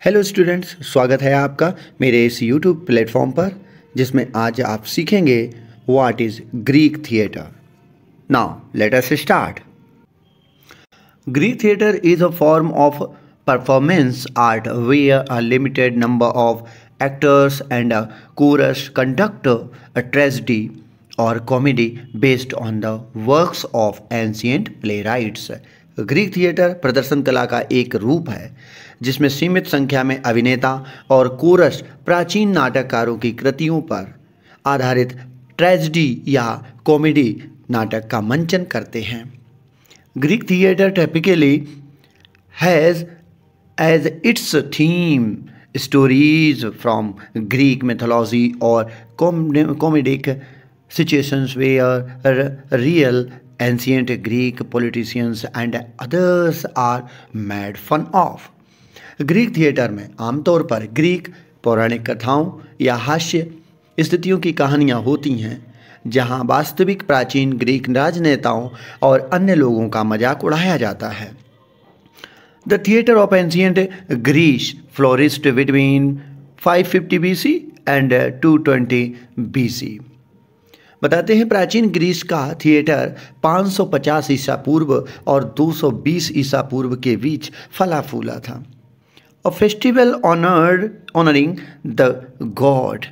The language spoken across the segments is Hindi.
हेलो स्टूडेंट्स, स्वागत है आपका मेरे इस यूट्यूब प्लेटफॉर्म पर जिसमें आज आप सीखेंगे what is Greek theatre. Now let us start. Greek theatre is a form of performance art where a limited number of actors and a chorus conduct a tragedy or comedy based on the works of ancient playwrights। Greek theatre प्रदर्शन कला का एक रूप है जिसमें सीमित संख्या में अभिनेता और कोरस प्राचीन नाटककारों की कृतियों पर आधारित ट्रेजेडी या कॉमेडी नाटक का मंचन करते हैं। Greek theatre typically has as its theme stories from Greek mythology or comedic situations where real ancient Greek politicians and others are made fun of। Greek theatre में आमतौर पर ग्रीक पौराणिक कथाओं या हास्य स्थितियों की कहानियाँ होती हैं जहाँ वास्तविक प्राचीन ग्रीक राजनेताओं और अन्य लोगों का मजाक उड़ाया जाता है। The theatre of ancient Greece flourished between 550 BC and 220 BC। बताते हैं प्राचीन ग्रीस का थिएटर 550 ईसा पूर्व और 220 ईसा पूर्व के बीच फला फूला था। A festival honoring the god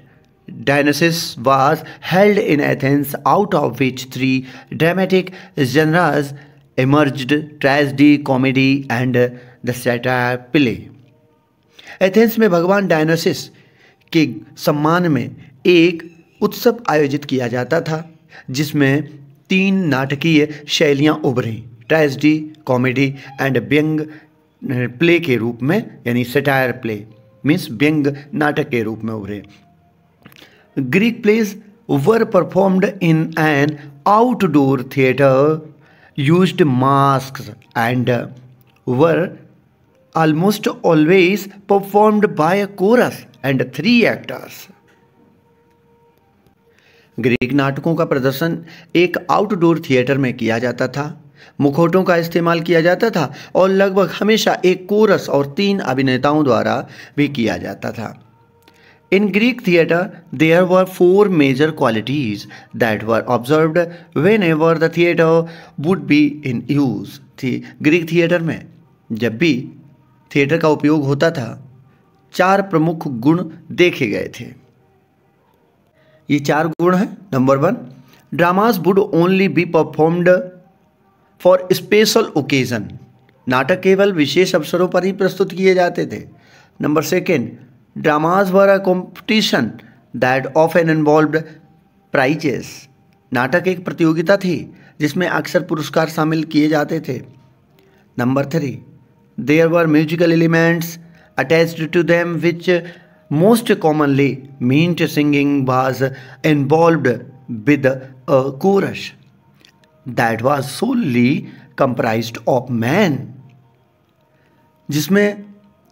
Dionysus was held in Athens, out of which three dramatic genres emerged: tragedy, comedy and the satire play। Athens में भगवान डायनासिस के सम्मान में एक उत्सव आयोजित किया जाता था जिसमें तीन नाटकीय शैलियां उभरी: ट्रेजेडी, कॉमेडी एंड व्यंग प्ले के रूप में, यानी सटायर प्ले मीन्स व्यंग नाटक के रूप में उभरे। Greek plays were performed in an outdoor theatre, used masks and were almost always performed by a chorus and three actors। Greek नाटकों का प्रदर्शन एक आउटडोर थिएटर में किया जाता था, मुखौटों का इस्तेमाल किया जाता था और लगभग हमेशा एक कोरस और तीन अभिनेताओं द्वारा भी किया जाता था। In Greek theatre, there were four major qualities that were observed whenever the theatre would be in use। थी ग्रीक थिएटर में जब भी थिएटर का उपयोग होता था, चार प्रमुख गुण देखे गए थे। ये चार गुण हैं। Number 1, dramas would only be performed for special occasion. नाटक केवल विशेष अवसरों पर ही प्रस्तुत किए जाते थे। Number 2, Dramas were a competition that often involved prizes। नाटक एक प्रतियोगिता थी जिसमें अक्सर पुरस्कार शामिल किए जाते थे। Number 3, there were musical elements attached to them which most commonly meant singing was involved with a chorus that was solely comprised of men। जिसमें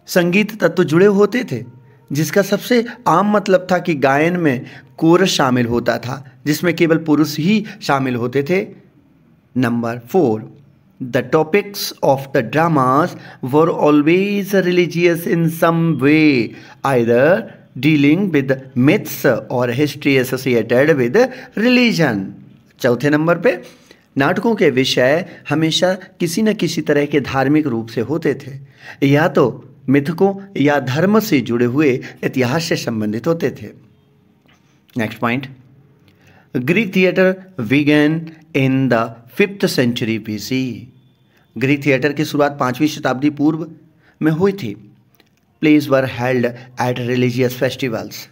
संगीत तत्व जुड़े होते थे जिसका सबसे आम मतलब था कि गायन में कोरस शामिल होता था जिसमें केवल पुरुष ही शामिल होते थे। Number 4, the topics of the dramas were always religious in some way, either dealing with myths और हिस्ट्री एसोसिएटेड विद रिलीजन। चौथे नंबर पे नाटकों के विषय हमेशा किसी न किसी तरह के धार्मिक रूप से होते थे, या तो मिथकों या धर्म से जुड़े हुए इतिहास से संबंधित होते थे। Next point, Greek theatre began in the 5th century BC। Greek theatre की शुरुआत 5वीं शताब्दी पूर्व में हुई थी। Plays were held at religious festivals.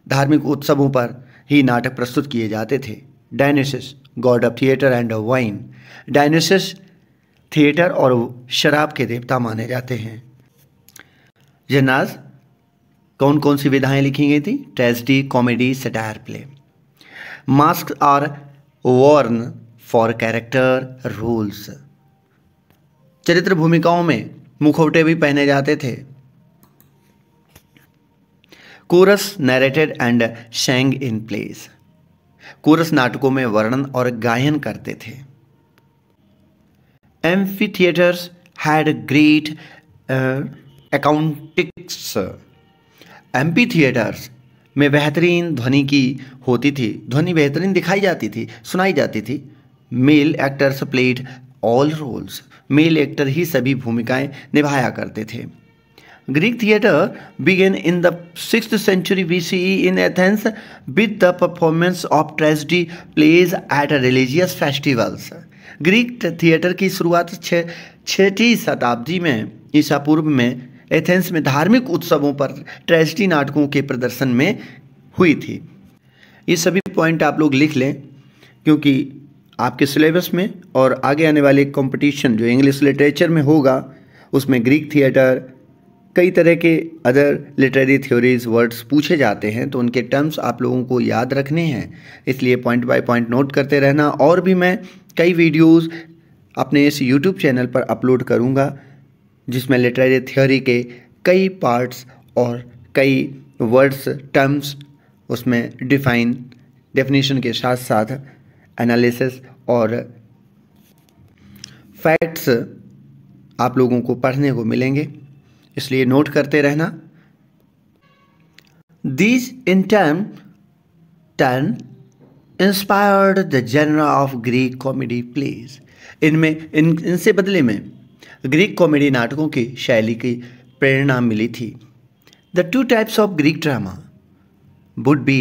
धार्मिक उत्सवों पर ही नाटक प्रस्तुत किए जाते थे। Dionysus, god of theatre and wine. Dionysus theatre और शराब के देवता माने जाते हैं। जनाज कौन कौन सी विधाएं लिखी गई थी? Tragedy, comedy, satire play. Masks are worn for character roles. चरित्र भूमिकाओं में मुखौटे भी पहने जाते थे। Chorus narrated and sang in plays. Chorus नाटकों में वर्णन और गायन करते थे। Amphitheatres had great acoustics. Amphitheatres में बेहतरीन ध्वनि की होती थी, ध्वनि बेहतरीन दिखाई जाती थी, सुनाई जाती थी। Male actors played all roles, male actor ही सभी भूमिकाएं निभाया करते थे। Greek theatre began in the 6th century BCE in Athens with the performance of tragedy plays at religious festivals। Greek theatre की शुरुआत छठी शताब्दी में ईसा पूर्व में एथेंस में धार्मिक उत्सवों पर ट्रेजेडी नाटकों के प्रदर्शन में हुई थी। ये सभी पॉइंट आप लोग लिख लें, क्योंकि आपके सिलेबस में और आगे आने वाले कंपटीशन जो इंग्लिश लिटरेचर में होगा उसमें ग्रीक थिएटर, कई तरह के अदर लिटरेरी थ्योरीज वर्ड्स पूछे जाते हैं, तो उनके टर्म्स आप लोगों को याद रखने हैं, इसलिए पॉइंट बाय पॉइंट नोट करते रहना। और भी मैं कई वीडियोस अपने इस यूट्यूब चैनल पर अपलोड करूंगा जिसमें लिटरेरी थ्योरी के कई पार्ट्स और कई वर्ड्स टर्म्स उसमें डेफिनेशन के साथ साथ एनालिसिस और फैक्ट्स आप लोगों को पढ़ने को मिलेंगे, इसलिए नोट करते रहना। These in turn inspired the genre of Greek comedy plays। इनसे बदले में ग्रीक कॉमेडी नाटकों की शैली की प्रेरणा मिली थी। The two types of Greek drama would be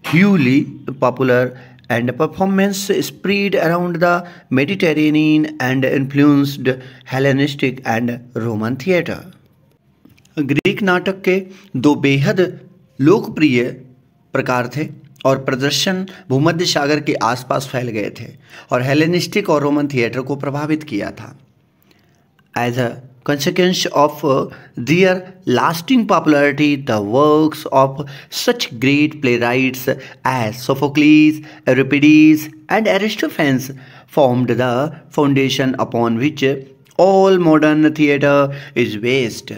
hugely popular and performance spread around the Mediterranean and influenced Hellenistic and Roman theatre। Greek नाटक के दो बेहद लोकप्रिय प्रकार थे और प्रदर्शन भूमध्य सागर के आसपास फैल गए थे और हेलेनिस्टिक और रोमन थिएटर को प्रभावित किया था। As a consequence of their lasting popularity, the works of such great playwrights as Sophocles, Euripides, and Aristophanes formed the foundation upon which all modern theatre is based।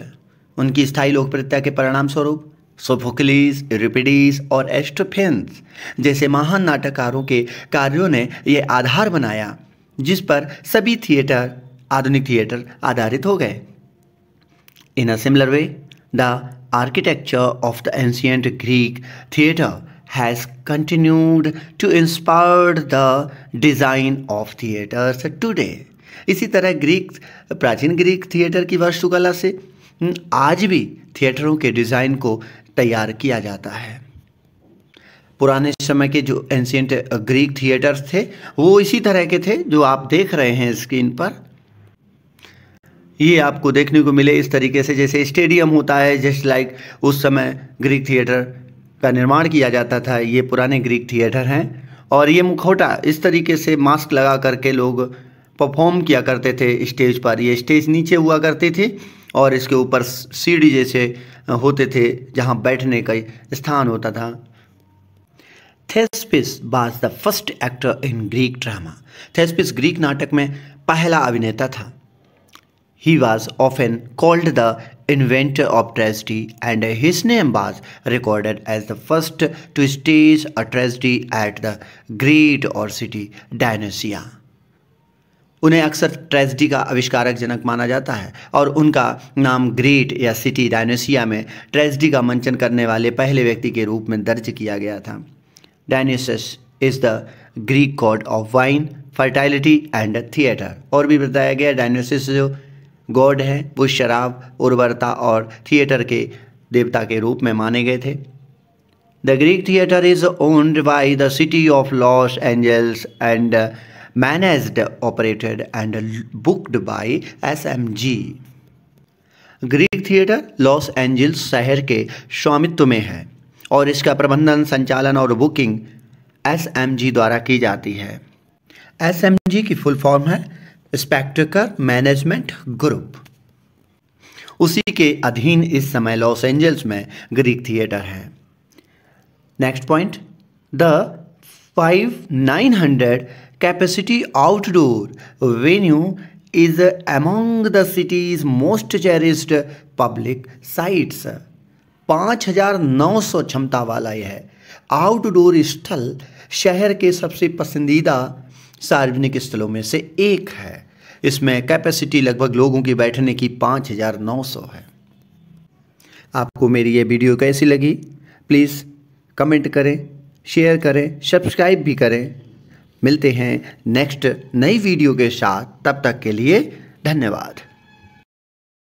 उनकी स्थायी लोकप्रियता के परिणाम स्वरूप सोफोक्लिस, यूरिपिडीज और एरिस्टोफेन्स जैसे महान नाटककारों के कार्यों ने यह आधार बनाया जिस पर सभी थिएटर, आधुनिक थिएटर आधारित हो गए। In a similar way the architecture of the ancient Greek theatre has continued to inspire the design of theatres today. इसी तरह प्राचीन ग्रीक थिएटर की वास्तुकला से आज भी थिएटरों के डिज़ाइन को तैयार किया जाता है। पुराने समय के जो एंशिएंट ग्रीक थिएटर्स थे वो इसी तरह के थे जो आप देख रहे हैं स्क्रीन पर। ये आपको देखने को मिले इस तरीके से, जैसे स्टेडियम होता है, जस्ट लाइक उस समय ग्रीक थिएटर का निर्माण किया जाता था। ये पुराने ग्रीक थिएटर हैं और ये मुखौटा इस तरीके से मास्क लगा करके लोग परफॉर्म किया करते थे स्टेज पर। ये स्टेज नीचे हुआ करती थी और इसके ऊपर सीढ़ी जैसे होते थे जहाँ बैठने का स्थान होता था। Thespis was the first actor in Greek drama. Thespis Greek नाटक में पहला अभिनेता था। He was often called the inventor of tragedy and his name was recorded as the first to stage a tragedy at the great or city Dionysia। उन्हें अक्सर ट्रेजेडी का आविष्कारक जनक माना जाता है और उनका नाम ग्रेट या सिटी डायनेसिया में ट्रेजेडी का मंचन करने वाले पहले व्यक्ति के रूप में दर्ज किया गया था। Dionysus is the Greek god of wine, fertility and theatre. और भी बताया गया डायनेसियस जो गॉड है वो शराब, उर्वरता और थिएटर के देवता के रूप में माने गए थे। The Greek theatre is owned by the city of Los Angeles and managed, operated and booked by SMG। Greek theatre Los Angeles शहर के स्वामित्व में है और इसका प्रबंधन, संचालन और बुकिंग SMG द्वारा की जाती है। SMG की फुल फॉर्म है स्पेक्टेकल मैनेजमेंट ग्रुप। उसी के अधीन इस समय लॉस एंजल्स में ग्रीक थिएटर है। Next point, the 5900 capacity outdoor venue is among the cities most cherished public sites. 5900 क्षमता वाला यह आउटडोर स्थल शहर के सबसे पसंदीदा सार्वजनिक स्थलों में से एक है। इसमें कैपेसिटी लगभग लोगों की बैठने की 5900 है। आपको मेरी ये वीडियो कैसी लगी प्लीज़ कमेंट करें, शेयर करें, सब्सक्राइब भी करें। मिलते हैं नेक्स्ट नई वीडियो के साथ, तब तक के लिए धन्यवाद।